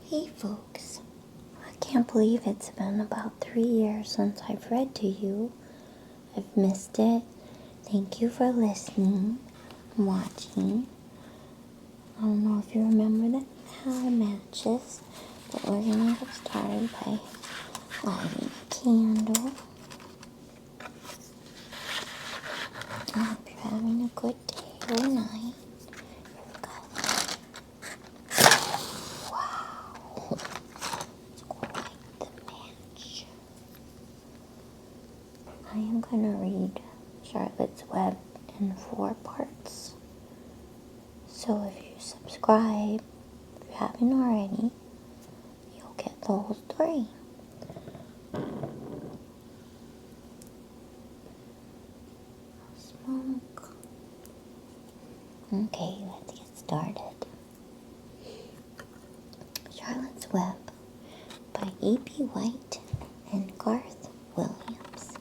Hey folks, I can't believe it's been about 3 years since I've read to you. I've missed it. Thank you for listening and watching. I don't know if you remember the matches, but we're gonna get started by lighting a candle. I hope you're having a good day or night. Wow, it's quite the match. I am gonna read Charlotte's Web in 4 parts. So if you subscribe, if you haven't already, you'll get the whole story. Smoke. Okay, let's get started. Charlotte's Web by E.B. White and Garth Williams.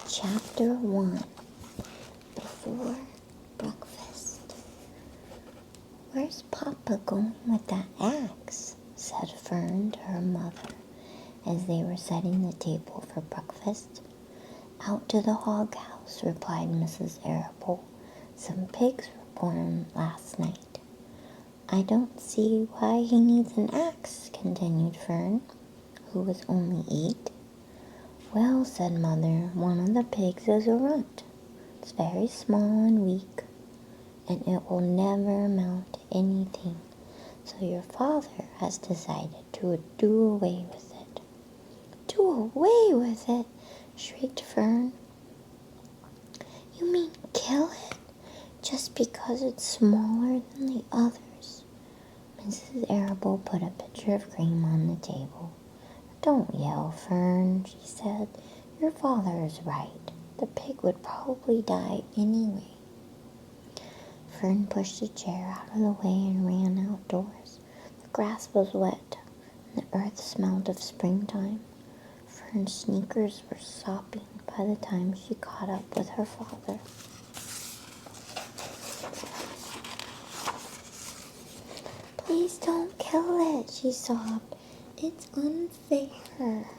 Chapter 1. Before breakfast. "Where's Papa going with that axe?" said Fern to her mother as they were setting the table for breakfast. "Out to the hog house," replied Mrs. Arable. "Some pigs were born last night." "I don't see why he needs an axe," continued Fern, who was only 8. "Well," said Mother, "one of the pigs is a runt. It's very small and weak, and it will never amount to anything. So your father has decided to do away with it." "Do away with it?" shrieked Fern. "You mean kill it? Just because it's smaller than the others?" Mrs. Arable put a pitcher of cream on the table. "Don't yell, Fern," she said. "Your father is right. The pig would probably die anyway." Fern pushed a chair out of the way and ran outdoors. The grass was wet, and the earth smelled of springtime. Fern's sneakers were sopping by the time she caught up with her father. "Please don't kill it," she sobbed. "It's unfair."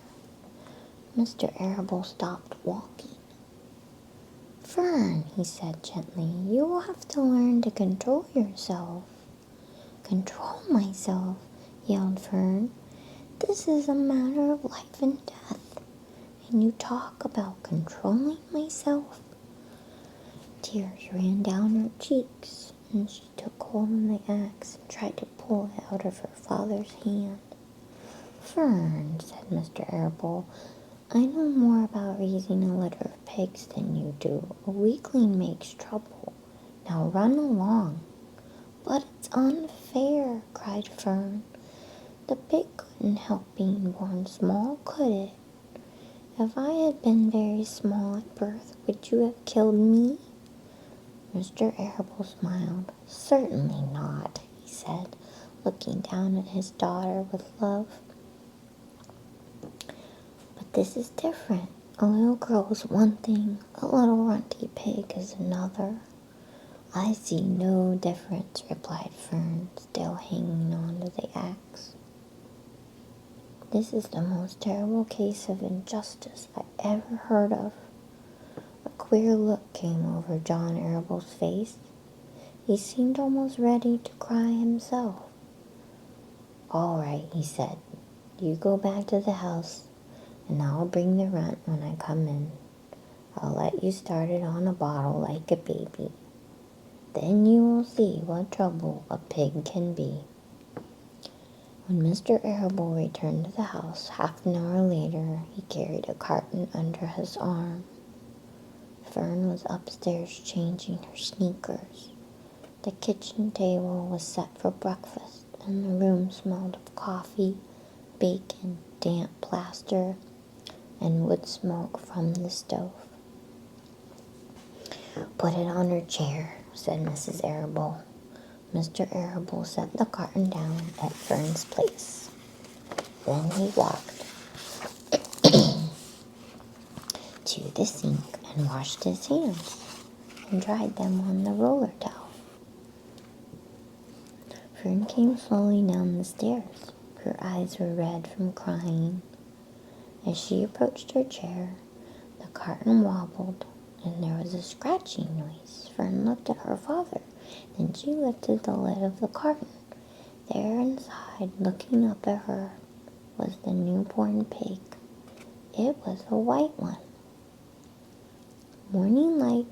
Mr. Arable stopped walking. "Fern," he said gently, "you will have to learn to control yourself." "Control myself?" yelled Fern. "This is a matter of life and death, and you talk about controlling myself?" Tears ran down her cheeks, and she took hold of the axe and tried to pull it out of her father's hand. "Fern," said Mr. Arable, "I know more about raising a litter of pigs than you do. A weakling makes trouble. Now run along." "But it's unfair," cried Fern. "The pig couldn't help being born small, could it? If I had been very small at birth, would you have killed me?" Mr. Arable smiled. "Certainly not," he said, looking down at his daughter with love. "But this is different. A little girl is one thing, a little runty pig is another." "I see no difference," replied Fern, still hanging on to the axe. "This is the most terrible case of injustice I ever heard of." A queer look came over John Arable's face. He seemed almost ready to cry himself. "All right," he said. "You go back to the house, and I'll bring the runt when I come in. I'll let you start it on a bottle like a baby. Then you will see what trouble a pig can be." When Mr. Arable returned to the house half an hour later, he carried a carton under his arm. Fern was upstairs changing her sneakers. The kitchen table was set for breakfast, and the room smelled of coffee, bacon, damp plaster, and wood smoke from the stove. "Put it on her chair," said Mrs. Arable. Mr. Arable set the carton down at Fern's place. Then he walked to the sink and washed his hands and dried them on the roller towel. Fern came slowly down the stairs. Her eyes were red from crying. As she approached her chair, the carton wobbled and there was a scratching noise. Fern looked at her father. Then she lifted the lid of the carton. There inside, looking up at her, was the newborn pig. It was a white one. Morning light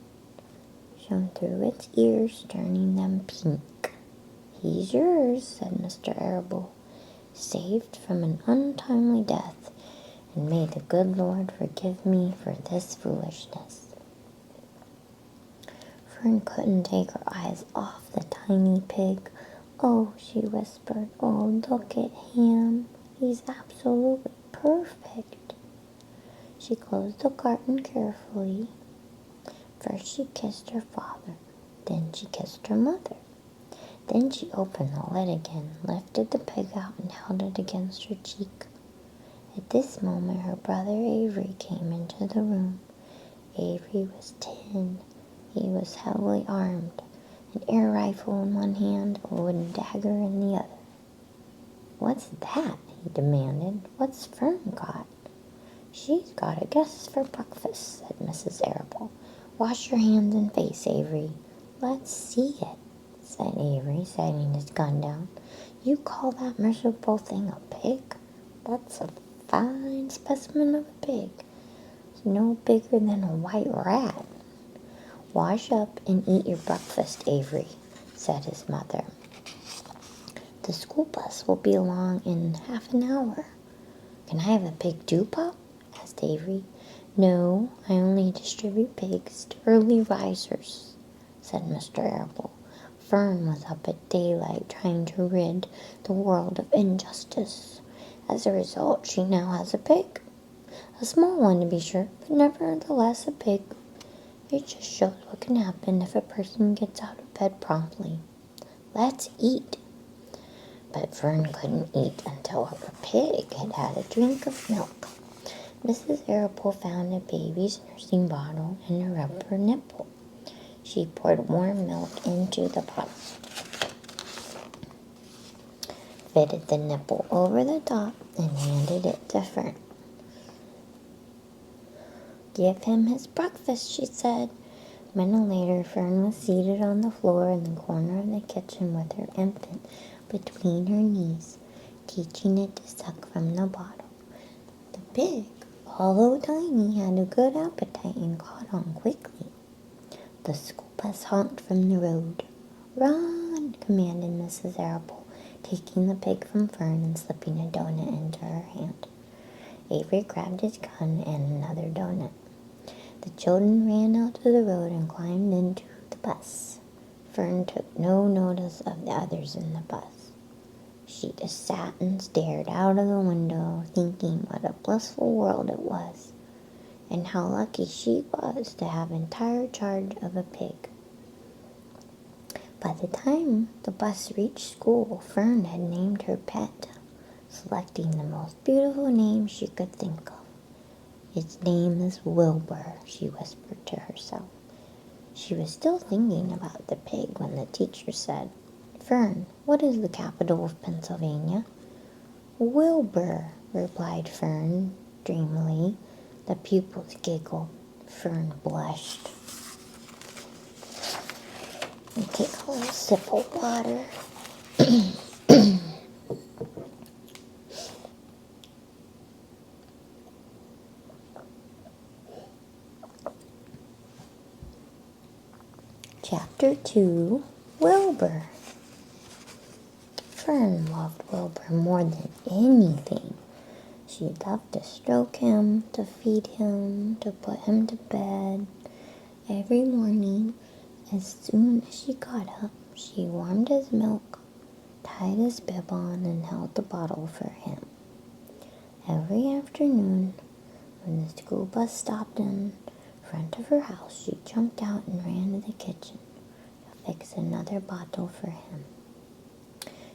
shone through its ears, turning them pink. "He's yours," said Mr. Arable, "saved from an untimely death, and may the good Lord forgive me for this foolishness." Fern couldn't take her eyes off the tiny pig. "Oh," she whispered, "oh, look at him. He's absolutely perfect." She closed the carton carefully. First she kissed her father, then she kissed her mother. Then she opened the lid again, lifted the pig out and held it against her cheek. At this moment her brother Avery came into the room. Avery was 10. He was heavily armed, an air rifle in one hand, a wooden dagger in the other. "What's that?" he demanded. "What's Fern got?" "She's got a guess for breakfast," said Mrs. Arable. "Wash your hands and face, Avery." "Let's see it," said Avery, setting his gun down. "You call that miserable thing a pig? That's a fine specimen of a pig. It's no bigger than a white rat." "Wash up and eat your breakfast, Avery," said his mother. "The school bus will be along in half an hour." "Can I have a pig too, Pop?" asked Avery. "No, I only distribute pigs to early risers," said Mr. Arable. "Fern was up at daylight trying to rid the world of injustice. As a result, she now has a pig. A small one, to be sure, but nevertheless a pig. It just shows what can happen if a person gets out of bed promptly. Let's eat." But Fern couldn't eat until her pig had had a drink of milk. Mrs. Arable found a baby's nursing bottle and a rubber nipple. She poured warm milk into the bottle, fitted the nipple over the top, and handed it to Fern. "Give him his breakfast," she said. A minute later, Fern was seated on the floor in the corner of the kitchen with her infant between her knees, teaching it to suck from the bottle. The pig, although tiny, had a good appetite and caught on quickly. The school bus honked from the road. "Run!" commanded Mrs. Arable, taking the pig from Fern and slipping a donut into her hand. Avery grabbed his gun and another donut. The children ran out to the road and climbed into the bus. Fern took no notice of the others in the bus. She just sat and stared out of the window, thinking what a blissful world it was, and how lucky she was to have entire charge of a pig. By the time the bus reached school, Fern had named her pet, selecting the most beautiful name she could think of. "Its name is Wilbur," she whispered to herself. She was still thinking about the pig when the teacher said, "Fern, what is the capital of Pennsylvania?" "Wilbur," replied Fern dreamily. The pupils giggled. Fern blushed. And take a little sip of water. Chapter 2, Wilbur. Fern loved Wilbur more than anything. She loved to stroke him, to feed him, to put him to bed. Every morning, as soon as she got up, she warmed his milk, tied his bib on, and held the bottle for him. Every afternoon, when the school bus stopped in front of her house, she jumped out and ran to the kitchen to fix another bottle for him.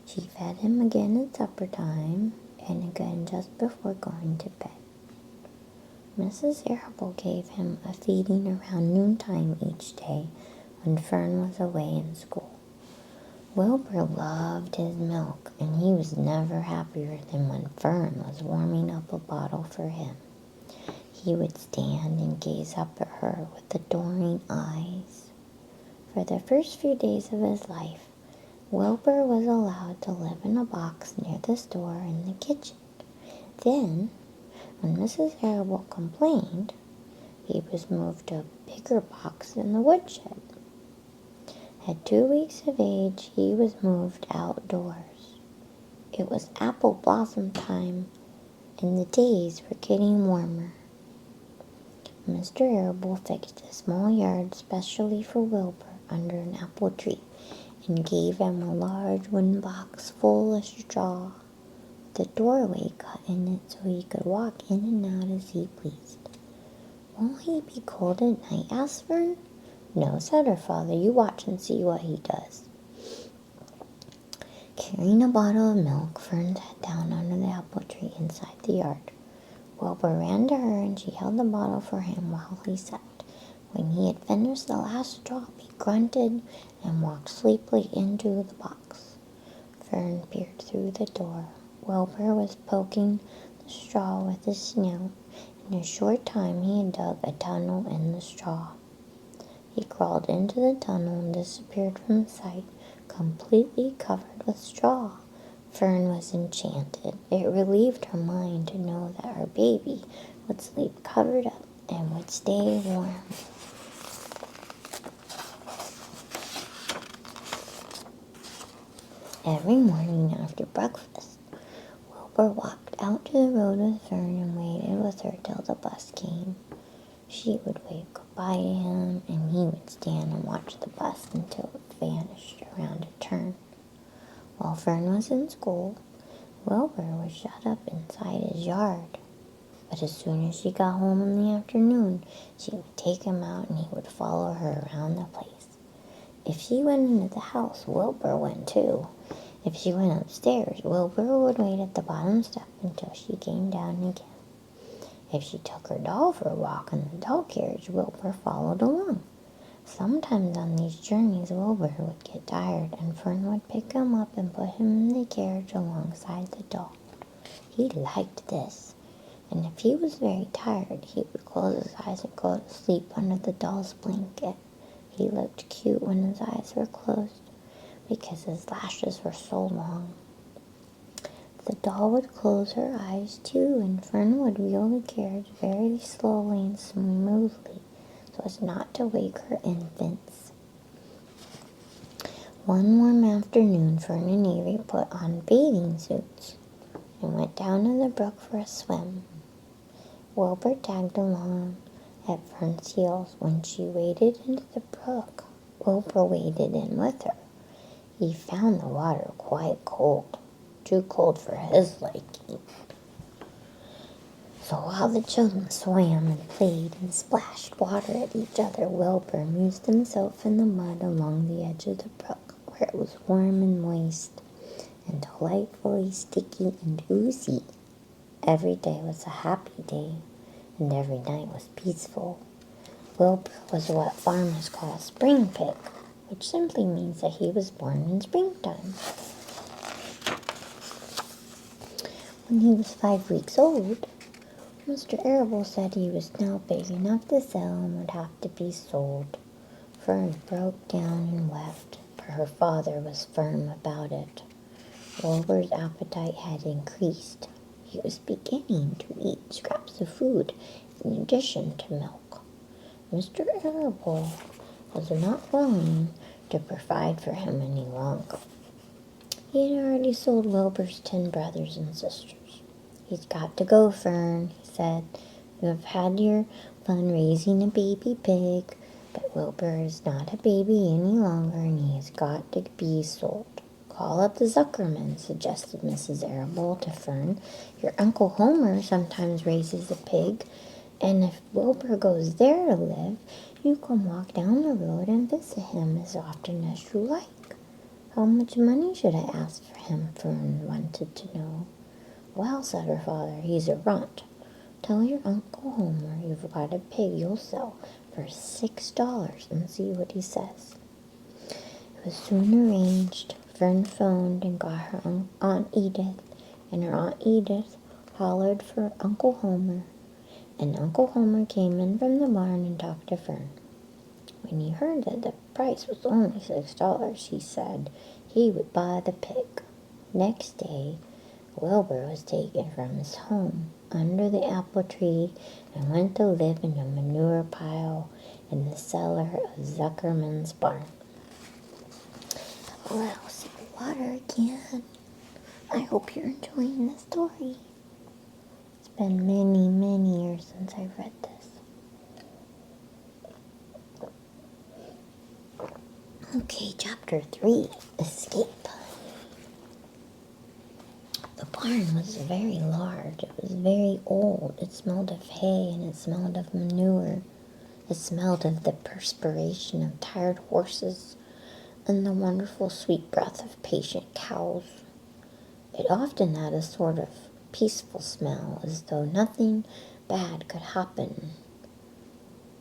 She fed him again at supper time and again just before going to bed. Mrs. Arable gave him a feeding around noontime each day when Fern was away in school. Wilbur loved his milk, and he was never happier than when Fern was warming up a bottle for him. He would stand and gaze up at her with adoring eyes. For the first few days of his life, Wilbur was allowed to live in a box near the store in the kitchen. Then, when Mrs. Arable complained, he was moved to a bigger box in the woodshed. At 2 weeks of age, he was moved outdoors. It was apple blossom time, and the days were getting warmer. Mr. Arable fixed a small yard specially for Wilbur under an apple tree and gave him a large wooden box full of straw, with a doorway cut in it so he could walk in and out as he pleased. "Won't he be cold at night?" asked Fern. "No," said her father. "You watch and see what he does." Carrying a bottle of milk, Fern sat down under the apple tree inside the yard. Wilbur ran to her and she held the bottle for him while he sat. When he had finished the last drop, he grunted and walked sleepily into the box. Fern peered through the door. Wilbur was poking the straw with his snout. In a short time he had dug a tunnel in the straw. He crawled into the tunnel and disappeared from sight, completely covered with straw. Fern was enchanted. It relieved her mind to know that her baby would sleep covered up and would stay warm. Every morning after breakfast, Wilbur walked out to the road with Fern and waited with her till the bus came. She would wave goodbye to him, and he would stand and watch the bus until it vanished around a turn. While Fern was in school, Wilbur was shut up inside his yard. But as soon as she got home in the afternoon, she would take him out and he would follow her around the place. If she went into the house, Wilbur went too. If she went upstairs, Wilbur would wait at the bottom step until she came down again. If she took her doll for a walk in the doll carriage, Wilbur followed along. Sometimes on these journeys, Wilbur would get tired, and Fern would pick him up and put him in the carriage alongside the doll. He liked this, and if he was very tired, he would close his eyes and go to sleep under the doll's blanket. He looked cute when his eyes were closed, because his lashes were so long. The doll would close her eyes too, and Fern would wheel the carriage very slowly and smoothly, so as not to wake her infants. One warm afternoon, Fern and Avery put on bathing suits and went down to the brook for a swim. Wilbur tagged along at Fern's heels. When she waded into the brook, Wilbur waded in with her. He found the water quite cold, too cold for his liking. So while the children swam and played and splashed water at each other, Wilbur amused himself in the mud along the edge of the brook, where it was warm and moist and delightfully sticky and oozy. Every day was a happy day, and every night was peaceful. Wilbur was what farmers call a spring pig, which simply means that he was born in springtime. When he was 5 weeks old, Mr. Arable said he was now big enough to sell and would have to be sold. Fern broke down and wept, for her father was firm about it. Wilbur's appetite had increased. He was beginning to eat scraps of food in addition to milk. Mr. Arable was not willing to provide for him any longer. He had already sold Wilbur's 10 brothers and sisters. "He's got to go, Fern," he said. "You have had your fun raising a baby pig, but Wilbur is not a baby any longer, and he has got to be sold." "Call up the Zuckermans," suggested Mrs. Arable to Fern. "Your Uncle Homer sometimes raises a pig, and if Wilbur goes there to live, you can walk down the road and visit him as often as you like." "How much money should I ask for him?" Fern wanted to know. "Well," said her father, "he's a runt, Tell your Uncle Homer you've got a pig you'll sell for $6 and see what he says." It was soon arranged. Fern phoned and got her Aunt Edith, and her Aunt Edith hollered for Uncle Homer, and Uncle Homer came in from the barn and talked to Fern. When he heard that the price was only $6, he said he would buy the pig. Next day, Wilbur was taken from his home under the apple tree and went to live in a manure pile in the cellar of Zuckerman's barn. Well, some water again. I hope you're enjoying the story. It's been many, many years since I've read this. Okay, chapter 3, Escape. The barn was very large. It was very old. It smelled of hay and it smelled of manure. It smelled of the perspiration of tired horses and the wonderful sweet breath of patient cows. It often had a sort of peaceful smell, as though nothing bad could happen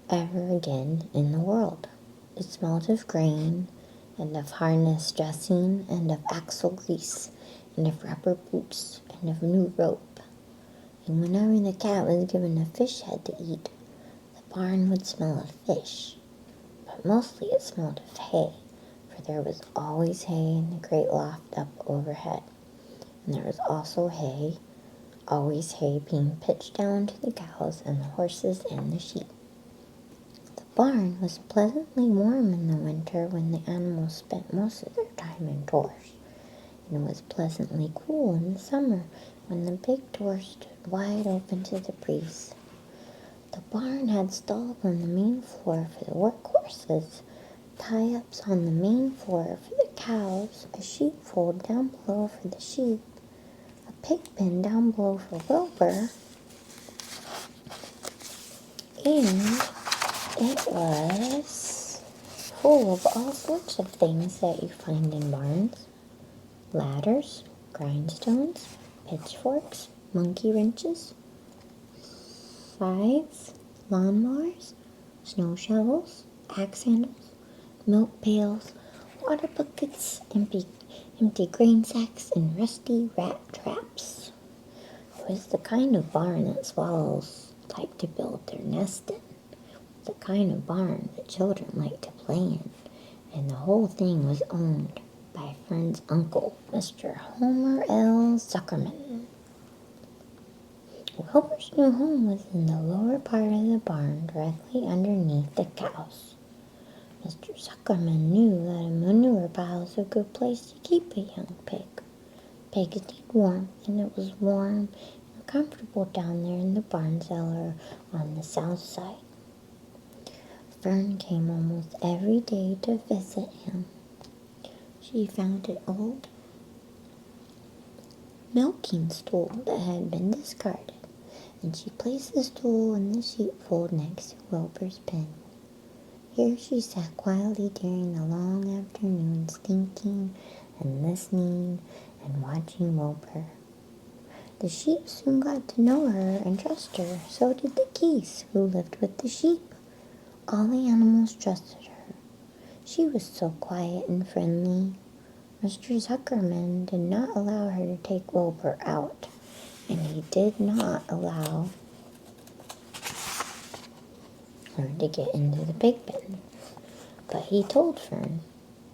ever again in the world. It smelled of grain, and of harness dressing, and of axle grease, and of rubber boots, and of new rope. And whenever the cat was given a fish head to eat, the barn would smell of fish. But mostly it smelled of hay, for there was always hay in the great loft up overhead. And there was also hay, always hay being pitched down to the cows and the horses and the sheep. The barn was pleasantly warm in the winter when the animals spent most of their time indoors, and it was pleasantly cool in the summer when the big door stood wide open to the breeze. The barn had stalls on the main floor for the work horses, tie-ups on the main floor for the cows, a sheepfold down below for the sheep, a pig pen down below for Wilbur, and it was full of all sorts of things that you find in barns. Ladders, grindstones, pitchforks, monkey wrenches, scythes, lawnmowers, snow shovels, axe handles, milk pails, water buckets, empty grain sacks, and rusty rat traps. It was the kind of barn that swallows like to build their nest in. The kind of barn that children like to play in, and the whole thing was owned by Fern's uncle, Mr. Homer L. Zuckerman. Wilbur's new home was in the lower part of the barn, directly underneath the cows. Mr. Zuckerman knew that a manure pile is a good place to keep a young pig. Pigs need warmth, and it was warm and comfortable down there in the barn cellar on the south side. Fern came almost every day to visit him. She found an old milking stool that had been discarded, and she placed the stool in the sheepfold next to Wilbur's pen. Here she sat quietly during the long afternoons, thinking and listening and watching Wilbur. The sheep soon got to know her and trust her. So did the geese who lived with the sheep. All the animals trusted her. She was so quiet and friendly. Mr. Zuckerman did not allow her to take Wilbur out, and he did not allow her to get into the pig pen. But he told Fern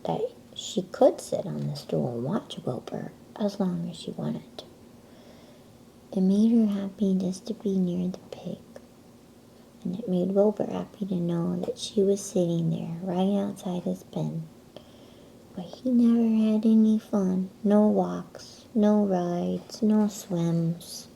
that she could sit on the stool and watch Wilbur as long as she wanted to. It made her happy just to be near the pig. And it made Wilbur happy to know that she was sitting there right outside his pen. But he never had any fun. No walks, no rides, no swims.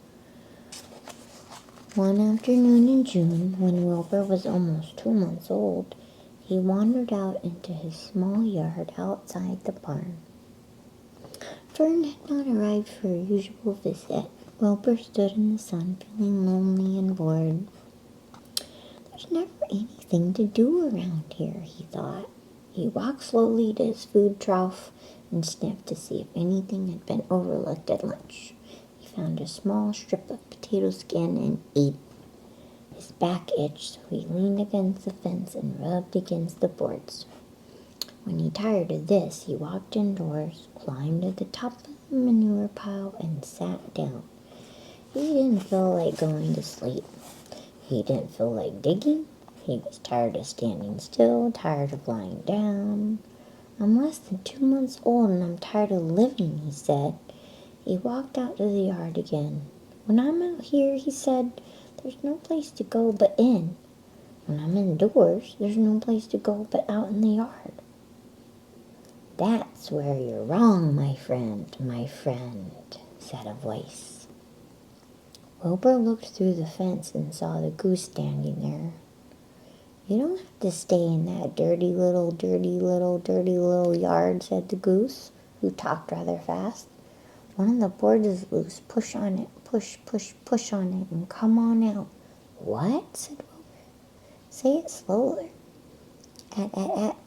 One afternoon in June, when Wilbur was almost 2 months old, he wandered out into his small yard outside the barn. Fern had not arrived for her usual visit. Wilbur stood in the sun, feeling lonely and bored. There's never anything to do around here, he thought. He walked slowly to his food trough and sniffed to see if anything had been overlooked at lunch. He found a small strip of potato skin and ate His back itched, so he leaned against the fence and rubbed against the boards. When he tired of this, he walked indoors, climbed to the top of the manure pile, and sat down. He didn't feel like going to sleep. He didn't feel like digging. He was tired of standing still, tired of lying down. I'm less than 2 months old and I'm tired of living, he said. He walked out to the yard again. When I'm out here, he said, there's no place to go but in. When I'm indoors, there's no place to go but out in the yard. That's where you're wrong, my friend, said a voice. Wilbur looked through the fence and saw the goose standing there. You don't have to stay in that dirty little yard, said the goose, who talked rather fast. One of the boards is loose. Push on it, push on it, and come on out. What? Said Wilbur. Say it slower.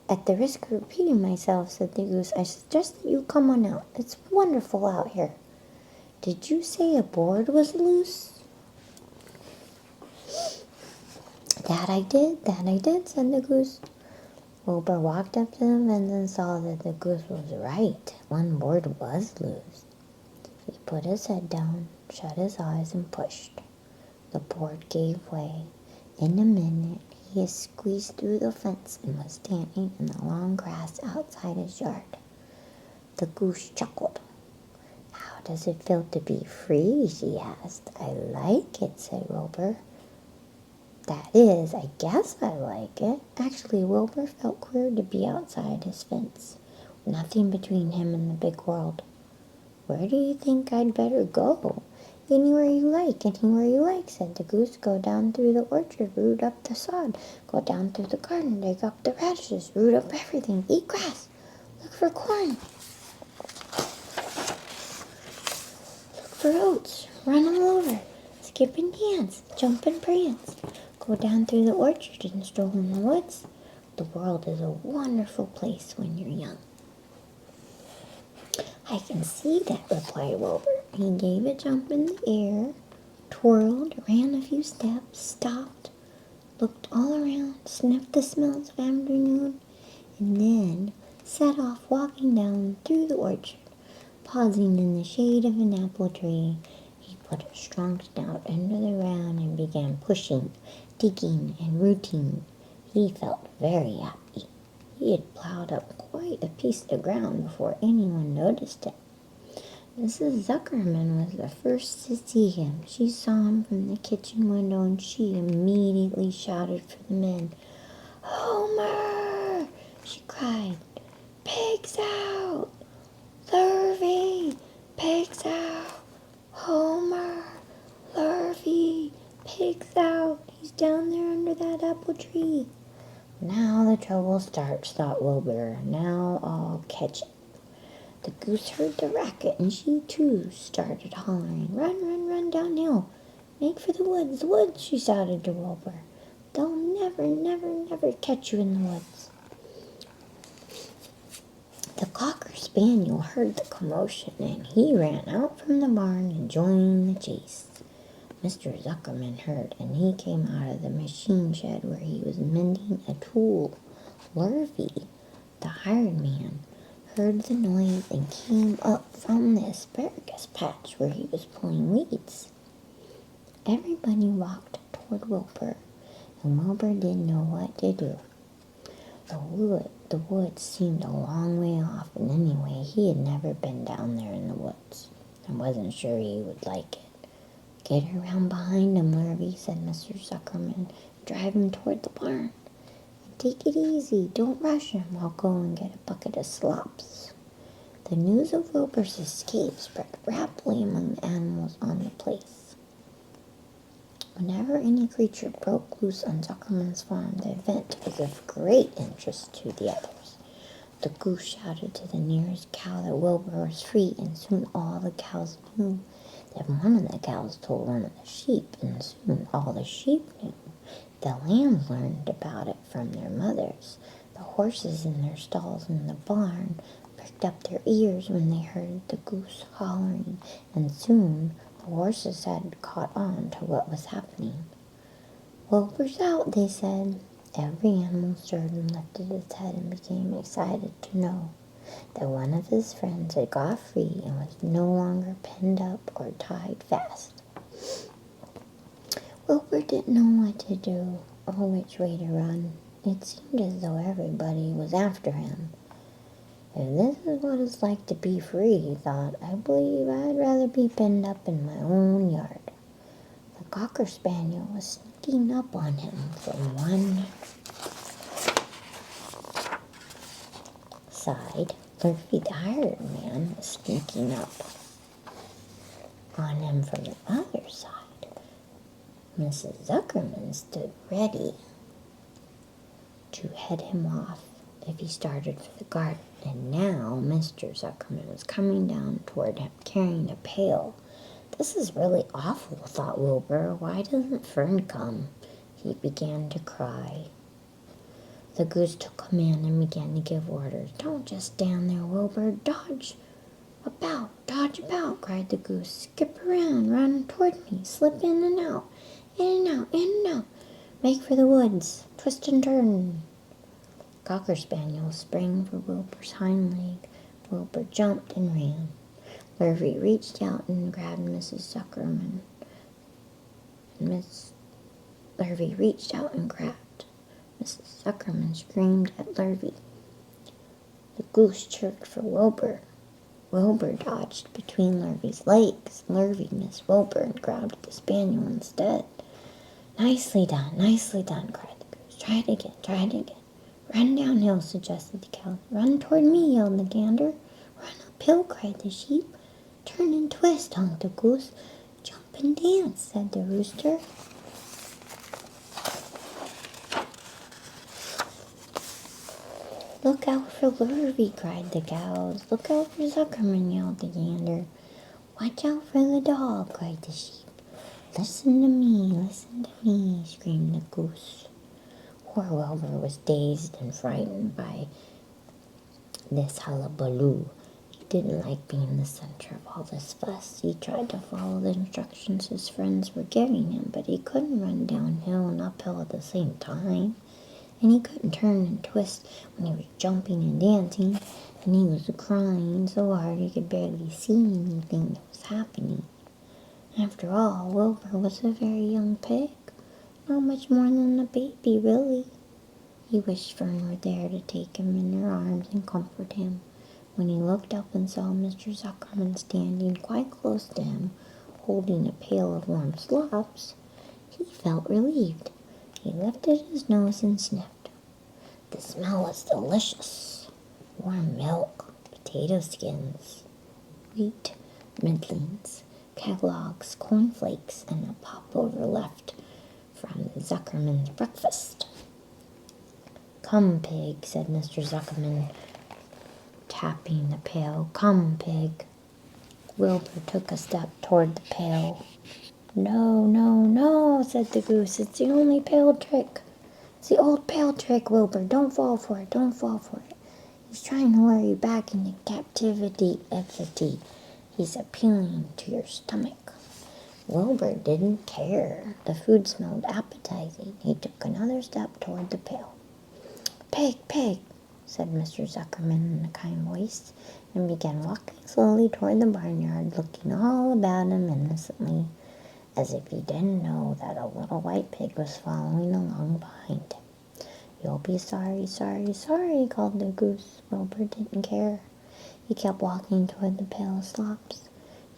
At the risk of repeating myself, said the goose, I suggest that you come on out. It's wonderful out here. Did you say a board was loose? That I did, said the goose. Wilbur walked up to the fence and saw that the goose was right. One board was loose. He put his head down, shut his eyes, and pushed. The board gave way. In a minute, he had squeezed through the fence and was standing in the long grass outside his yard. The goose chuckled. How does it feel to be free? She asked. I like it, said Wilbur. That is, I guess I like it. Actually, Wilbur felt queer to be outside his fence. Nothing between him and the big world. Where do you think I'd better go? Anywhere you like, said the goose. Go down through the orchard, root up the sod. Go down through the garden, dig up the radishes, root up everything, eat grass, look for corn, look for oats, run all over, skip and dance, jump and prance. Go down through the orchard and stroll in the woods. The world is a wonderful place when you're young. I can see that, replied Wilbur. He gave a jump in the air, twirled, ran a few steps, stopped, looked all around, sniffed the smells of afternoon, and then set off walking down through the orchard. Pausing in the shade of an apple tree, he put a strong snout under the ground and began pushing, digging, and rooting. He felt very happy. He had plowed up quite a piece of ground before anyone noticed it. Mrs. Zuckerman was the first to see him. She saw him from the kitchen window, and she immediately shouted for the men. Homer! She cried. Pigs out! Lurvy! Pigs out! Homer! Lurvy! Pigs out! He's down there under that apple tree. Now the trouble starts, thought Wilbur. Now I'll catch it. The goose heard the racket, and she too started hollering. Run downhill. Make for the woods, she shouted to Wilbur. They'll never catch you in the woods. The Cocker Spaniel heard the commotion, and he ran out from the barn and joined the chase. Mr. Zuckerman heard, and he came out of the machine shed where he was mending a tool. Lurvy, the hired man, heard the noise and came up from the asparagus patch where he was pulling weeds. Everybody walked toward Wilbur, and Wilbur didn't know what to do. The woods seemed a long way off, and anyway, he had never been down there in the woods and wasn't sure he would like it. Get around behind him, Lurvy, said Mr. Zuckerman. Drive him toward the barn. Take it easy. Don't rush him. I'll go and get a bucket of slops. The news of Wilbur's escape spread rapidly among the animals on the place. Whenever any creature broke loose on Zuckerman's farm, the event was of great interest to the others. The goose shouted to the nearest cow that Wilbur was free, and soon all the cows knew. Then one of the cows told one of the sheep, and soon all the sheep knew. The lambs learned about it from their mothers. The horses in their stalls in the barn pricked up their ears when they heard the goose hollering, and soon the horses had caught on to what was happening. Wilbur's out, they said. Every animal stirred and lifted its head and became excited to know that one of his friends had got free and was no longer pinned up or tied fast. Wilbur didn't know what to do or which way to run. It seemed as though everybody was after him. If this is what it's like to be free, he thought, I believe I'd rather be pinned up in my own yard. The Cocker Spaniel was sneaking up on him from one side. Lofi, the hired man, was sneaking up on him from the other side. Mrs. Zuckerman stood ready to head him off if he started for the garden. And now Mr. Zuckerman was coming down toward him, carrying a pail. This is really awful, thought Wilbur. Why doesn't Fern come? He began to cry. The goose took him in and began to give orders. Don't just stand there, Wilbur. Dodge about, cried the goose. Skip around, run toward me, slip in and out, in and out, in and out. Make for the woods, twist and turn. Cocker Spaniel sprang for Wilbur's hind leg. Wilbur jumped and ran. Lofi reached out and grabbed Mrs. Zuckerman. Lofi reached out and grabbed. Mrs. Zuckerman screamed at Lofi. The goose chirped for Wilbur. Wilbur dodged between Lofi's legs. Lofi missed Wilbur and grabbed the spaniel instead. Nicely done, cried the goose. Try it again. Run downhill, suggested the cow. Run toward me, yelled the gander. Run uphill, cried the sheep. Turn and twist, honked the goose. Jump and dance, said the rooster. Look out for Lofi, cried the cows. Look out for Zuckerman, yelled the gander. Watch out for the dog, cried the sheep. Listen to me, screamed the goose. Poor Wilbur was dazed and frightened by this hullabaloo. He didn't like being the center of all this fuss. He tried to follow the instructions his friends were giving him, but he couldn't run downhill and uphill at the same time. And he couldn't turn and twist when he was jumping and dancing, and he was crying so hard he could barely see anything that was happening. After all, Wilbur was a very young pig. Not much more than a baby, really. He wished Fern were there to take him in her arms and comfort him. When he looked up and saw Mr. Zuckerman standing quite close to him, holding a pail of warm slops, he felt relieved. He lifted his nose and sniffed. The smell was delicious. Warm milk, potato skins, wheat middlings, Kellogg's cornflakes, and a popover left from the Zuckerman's breakfast. Come, pig, said Mr. Zuckerman, tapping the pail. Come, pig. Wilbur took a step toward the pail. No, said the goose. It's the only pail trick. It's the old pail trick, Wilbur. Don't fall for it. He's trying to lure you back into captivity. He's appealing to your stomach. Wilbur didn't care. The food smelled appetizing. He took another step toward the pail. Pig, said Mr. Zuckerman in a kind voice, and began walking slowly toward the barnyard, looking all about him innocently, as if he didn't know that a little white pig was following along behind him. You'll be sorry, called the goose. Wilbur didn't care. He kept walking toward the pail of slops.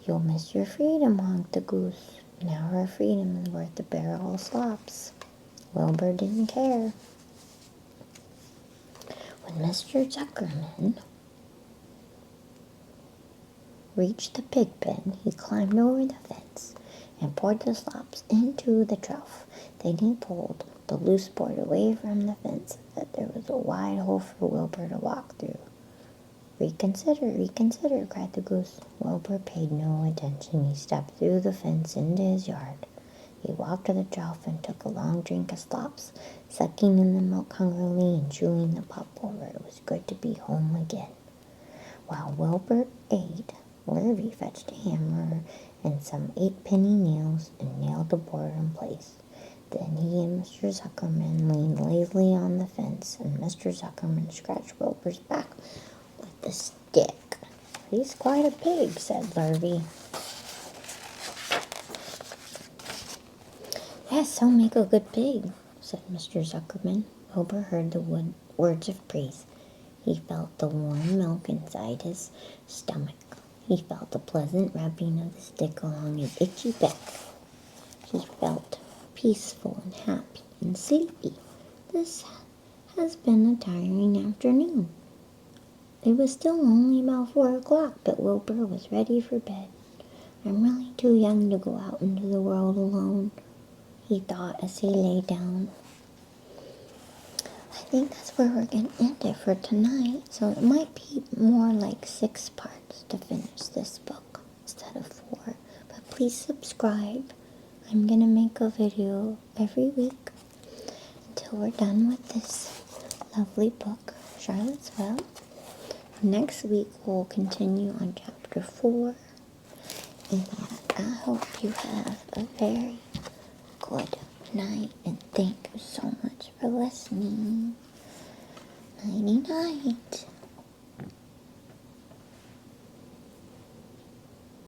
You'll miss your freedom, honked the goose. Now her freedom is worth a barrel of slops. Wilbur didn't care. When Mr. Zuckerman reached the pig pen, he climbed over the fence and poured the slops into the trough. Then he pulled the loose board away from the fence so that there was a wide hole for Wilbur to walk through. Reconsider, cried the goose. Wilbur paid no attention. He stepped through the fence into his yard. He walked to the trough and took a long drink of slops, sucking in the milk hungrily and chewing the popover. It was good to be home again. While Wilbur ate, Lofi fetched a hammer and some 8-penny nails and nailed the board in place. Then he and Mr. Zuckerman leaned lazily on the fence, and Mr. Zuckerman scratched Wilbur's back with the stick. "He's quite a pig," said Lofi. "Yes, he'll make a good pig," said Mr. Zuckerman. Wilbur heard the words of praise. He felt the warm milk inside his stomach. He felt the pleasant rubbing of the stick along his itchy back. He felt peaceful and happy and sleepy. This has been a tiring afternoon. It was still only about 4 o'clock, but Wilbur was ready for bed. "I'm really too young to go out into the world alone," he thought as he lay down. I think that's where we're going to end it for tonight. So it might be more like 6 parts to finish this book instead of 4. But please subscribe. I'm going to make a video every week until we're done with this lovely book, Charlotte's Web. Next week we'll continue on chapter 4. And I hope you have a very good night, and thank you so much for listening. Nighty night.